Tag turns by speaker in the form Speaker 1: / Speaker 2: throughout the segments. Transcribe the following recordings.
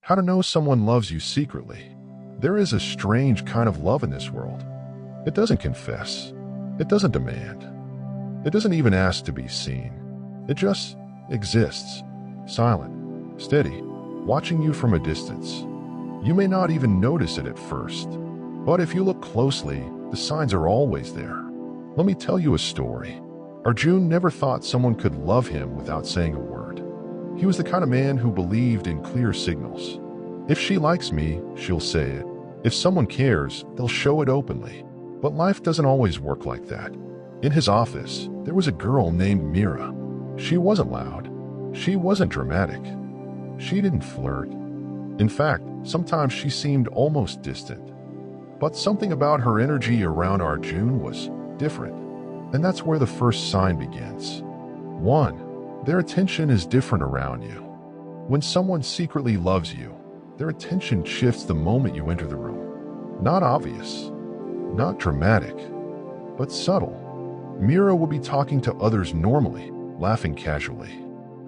Speaker 1: How to know someone loves you secretly. There is a strange kind of love in this world. It doesn't confess. It doesn't demand. It doesn't even ask to be seen. It just exists, silent, steady, watching you from a distance. You may not even notice it at first, but if you look closely, the signs are always there. Let me tell you a story. Arjun never thought someone could love him without saying a word. He was the kind of man who believed in clear signals. If she likes me, she'll say it. If someone cares, they'll show it openly. But life doesn't always work like that. In his office, there was a girl named Mira. She wasn't loud. She wasn't dramatic. She didn't flirt. In fact, sometimes she seemed almost distant. But something about her energy around Arjun was different. And that's where the first sign begins. 1. Their attention is different around you. When someone secretly loves you, their attention shifts the moment you enter the room. Not obvious, not dramatic, but subtle. Mira will be talking to others normally, laughing casually.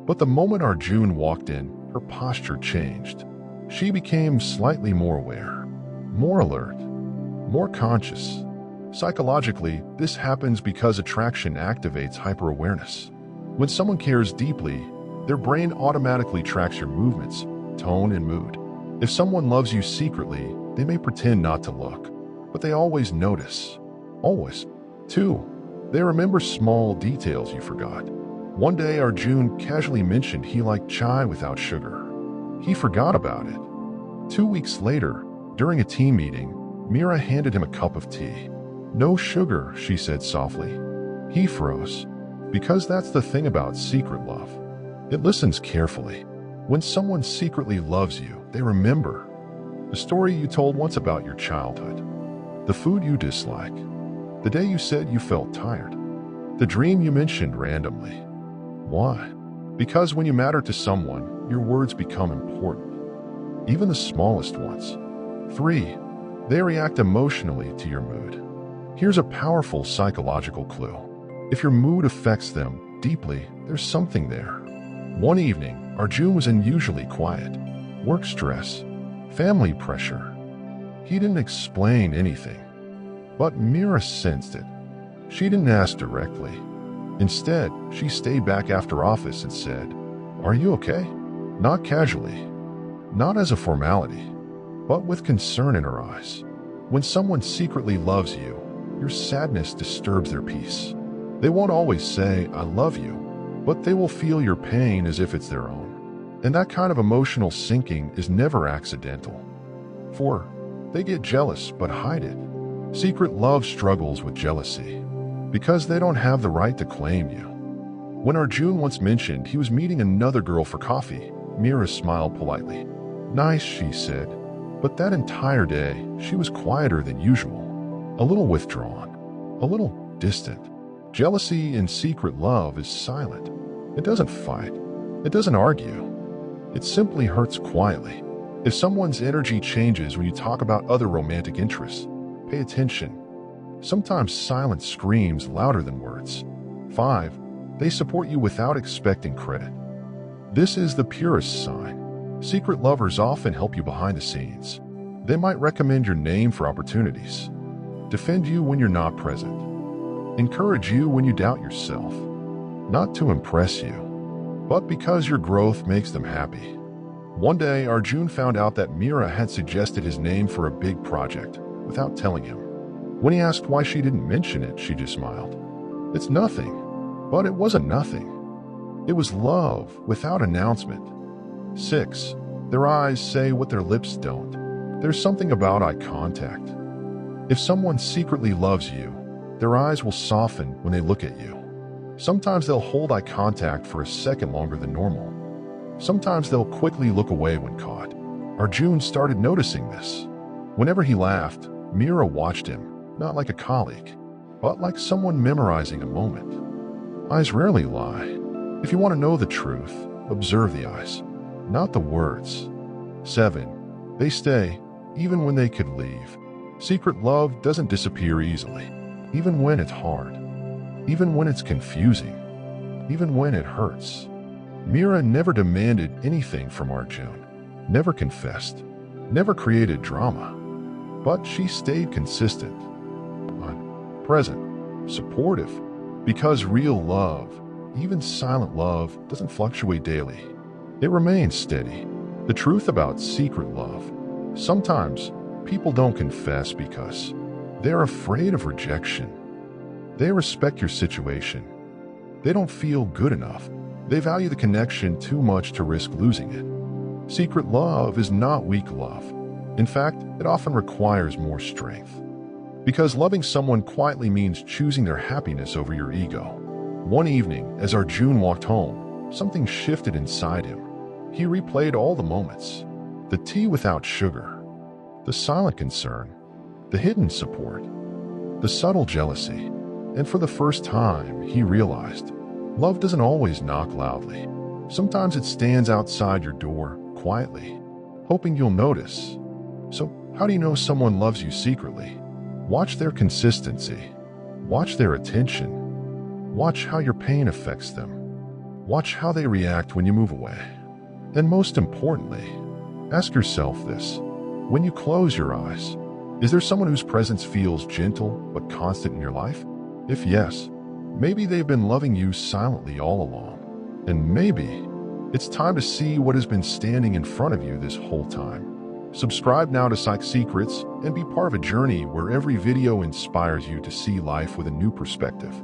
Speaker 1: But the moment Arjun walked in, her posture changed. She became slightly more aware, more alert, more conscious. Psychologically, this happens because attraction activates hyper-awareness. When someone cares deeply, their brain automatically tracks your movements, tone, and mood. If someone loves you secretly, they may pretend not to look, but they always notice. Always. 2. They remember small details you forgot. One day, Arjun casually mentioned he liked chai without sugar. He forgot about it. 2 weeks later, during a team meeting, Mira handed him a cup of tea. "No sugar," she said softly. He froze. Because that's the thing about secret love. It listens carefully. When someone secretly loves you, they remember. The story you told once about your childhood. The food you dislike. The day you said you felt tired. The dream you mentioned randomly. Why? Because when you matter to someone, your words become important. Even the smallest ones. 3. They react emotionally to your mood. Here's a powerful psychological clue. If your mood affects them deeply, there's something there. One evening, Arjun was unusually quiet. Work stress, family pressure. He didn't explain anything. But Mira sensed it. She didn't ask directly. Instead, she stayed back after office and said, "Are you okay?" Not casually, not as a formality, but with concern in her eyes. When someone secretly loves you, your sadness disturbs their peace. They won't always say, "I love you," but they will feel your pain as if it's their own. And that kind of emotional sinking is never accidental. 4. They get jealous but hide it. Secret love struggles with jealousy because they don't have the right to claim you. When Arjun once mentioned he was meeting another girl for coffee, Mira smiled politely. "Nice," she said. But that entire day, she was quieter than usual. A little withdrawn, a little distant. Jealousy in secret love is silent. It doesn't fight. It doesn't argue. It simply hurts quietly. If someone's energy changes when you talk about other romantic interests, pay attention. Sometimes silence screams louder than words. 5. They support you without expecting credit. This is the purest sign. Secret lovers often help you behind the scenes. They might recommend your name for opportunities, defend you when you're not present, encourage you when you doubt yourself, not to impress you, but because your growth makes them happy. One day, Arjun found out that Mira had suggested his name for a big project without telling him. When he asked why she didn't mention it, she just smiled. It's nothing. But it wasn't nothing. It was love without announcement. 6. Their eyes say what their lips don't. There's something about eye contact. If someone secretly loves you, their eyes will soften when they look at you. Sometimes they'll hold eye contact for a second longer than normal. Sometimes they'll quickly look away when caught. Arjun started noticing this. Whenever he laughed, Mira watched him, not like a colleague, but like someone memorizing a moment. Eyes rarely lie. If you want to know the truth, observe the eyes, not the words. 7. They stay, even when they could leave. Secret love doesn't disappear easily, even when it's hard, even when it's confusing, even when it hurts. Mira never demanded anything from Arjun. never confessed, never created drama. But she stayed consistent, present, supportive, because real love, even silent love, doesn't fluctuate daily. It remains steady. The truth about secret love: sometimes people don't confess because they're afraid of rejection. They respect your situation. They don't feel good enough. They value the connection too much to risk losing it. Secret love is not weak love. In fact, it often requires more strength. Because loving someone quietly means choosing their happiness over your ego. One evening, as Arjun walked home, something shifted inside him. He replayed all the moments: the tea without sugar, the silent concern, the hidden support, the subtle jealousy. And for the first time, he realized love doesn't always knock loudly. Sometimes it stands outside your door, quietly, hoping you'll notice. So, how do you know someone loves you secretly? Watch their consistency. Watch their attention. Watch how your pain affects them. Watch how they react when you move away. And most importantly, ask yourself this: when you close your eyes, is there someone whose presence feels gentle but constant in your life? If yes, maybe they've been loving you silently all along. And maybe it's time to see what has been standing in front of you this whole time. Subscribe now to Psych Secrets and be part of a journey where every video inspires you to see life with a new perspective.